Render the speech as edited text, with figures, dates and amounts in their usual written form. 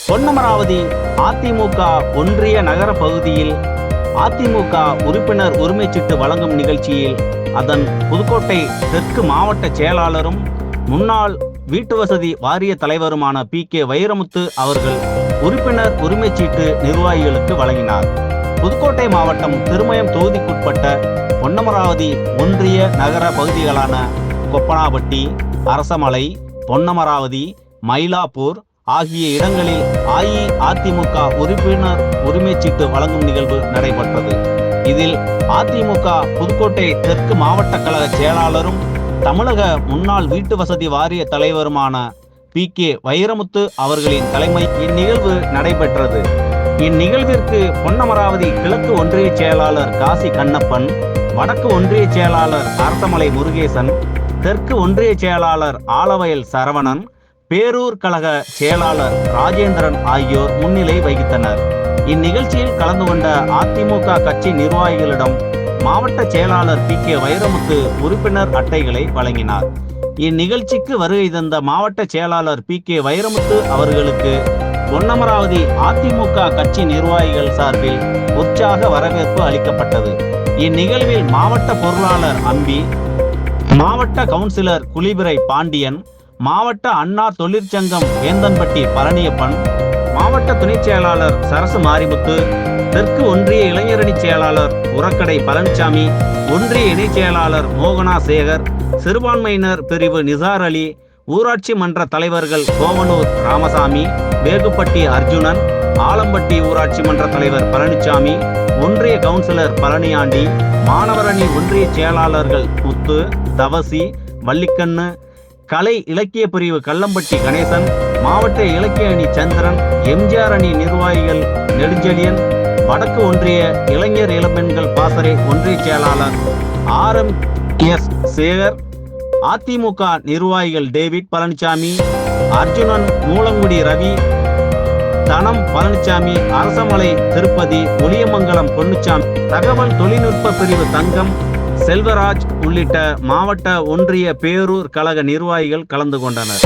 பொன்னமராவதி அதிமுக ஒன்றிய நகர பகுதியில் அதிமுக உறுப்பினர் உரிமைச்சீட்டு வழங்கும் நிகழ்ச்சியில் அதன் புதுக்கோட்டை தெற்கு மாவட்ட செயலாளரும் முன்னாள் வீட்டு வசதி வாரிய தலைவருமான கே வைரமுத்து அவர்கள் உறுப்பினர் உரிமைச்சீட்டு நிர்வாகிகளுக்கு வழங்கினார். புதுக்கோட்டை மாவட்டம் திருமயம் தொகுதிக்குட்பட்ட பொன்னமராவதி ஒன்றிய நகர பகுதிகளான கொப்பனாபட்டி, அரசமலை, பொன்னமராவதி, மயிலாப்பூர் ஆகிய இடங்களில் அஇஅதிமுக உறுப்பினர் உரிமைச்சீட்டு வழங்கும் நிகழ்வு நடைபெற்றது. இதில் அதிமுக புதுக்கோட்டை தெற்கு மாவட்ட கழக செயலாளரும் தமிழக முன்னாள் வீட்டு வசதி வாரிய தலைவருமான கே வைரமுத்து அவர்களின் தலைமை இந்நிகழ்வு நடைபெற்றது. இந்நிகழ்விற்கு பொன்னமராவதி கிழக்கு ஒன்றிய செயலாளர் காசி கண்ணப்பன், வடக்கு ஒன்றிய செயலாளர் அரசமலை முருகேசன், தெற்கு ஒன்றிய செயலாளர் ஆலவயல் சரவணன், பேரூர் கழக செயலாளர் ராஜேந்திரன் ஆகியோர் முன்னிலை வகித்தனர். இந்நிகழ்ச்சியில் கலந்து கொண்ட அதிமுக கட்சி நிர்வாகிகளிடம் மாவட்ட செயலாளர் கே வைரமுத்து உறுப்பினர் அட்டைகளை வழங்கினார். இந்நிகழ்ச்சிக்கு வருகை தந்த மாவட்ட செயலாளர் கே வைரமுத்து அவர்களுக்கு பொன்னமராவதி அதிமுக கட்சி நிர்வாகிகள் சார்பில் உற்சாக வரவேற்பு அளிக்கப்பட்டது. இந்நிகழ்வில் மாவட்ட பொருளாளர் அம்பி, மாவட்ட கவுன்சிலர் குளிபிரை பாண்டியன், மாவட்ட அண்ணா தொழிற்சங்கம் வேந்தன்பட்டி பழனியப்பன், மாவட்ட துணை செயலாளர் சரசு மாரிமுத்து, தெற்கு ஒன்றிய இளைஞரணி செயலாளர் உரக்கடை பழனிசாமி, ஒன்றிய இணை செயலாளர் மோகனா சேகர், சிறுபான்மையினர் பிரிவு நிசார் அலி, ஊராட்சி மன்ற தலைவர்கள் கோவனூர் ராமசாமி, வேகுப்பட்டி அர்ஜுனன், ஆலம்பட்டி ஊராட்சி மன்ற தலைவர் பழனிசாமி, ஒன்றிய கவுன்சிலர் பழனியாண்டி, மாணவரணி ஒன்றிய செயலாளர்கள் முத்து, தவசி, வள்ளிக்கண்ணு, கலை இலக்கிய பிரிவு கல்லம்பட்டி கணேசன், மாவட்ட இலக்கிய அணி சந்திரன், எம்ஜிஆர் அணி நிர்வாகிகள் நெடுஞ்செழியன், வடக்கு ஒன்றிய இளைஞர் இளம்பெண்கள் பாசறை ஒன்றிய செயலாளர் RMS சேகர், அதிமுக நிர்வாகிகள் டேவிட் பழனிசாமி, அர்ஜுனன், மூலங்குடி ரவி, தனம் பழனிசாமி, அரசமலை திருப்பதி, ஒளியமங்கலம் பொன்னுச்சாமி, தகவல் தொழில்நுட்ப பிரிவு தங்கம், செல்வராஜ் உள்ளிட்ட மாவட்ட ஒன்றிய பேரூர் கழக நிர்வாகிகள் கலந்து கொண்டனர்.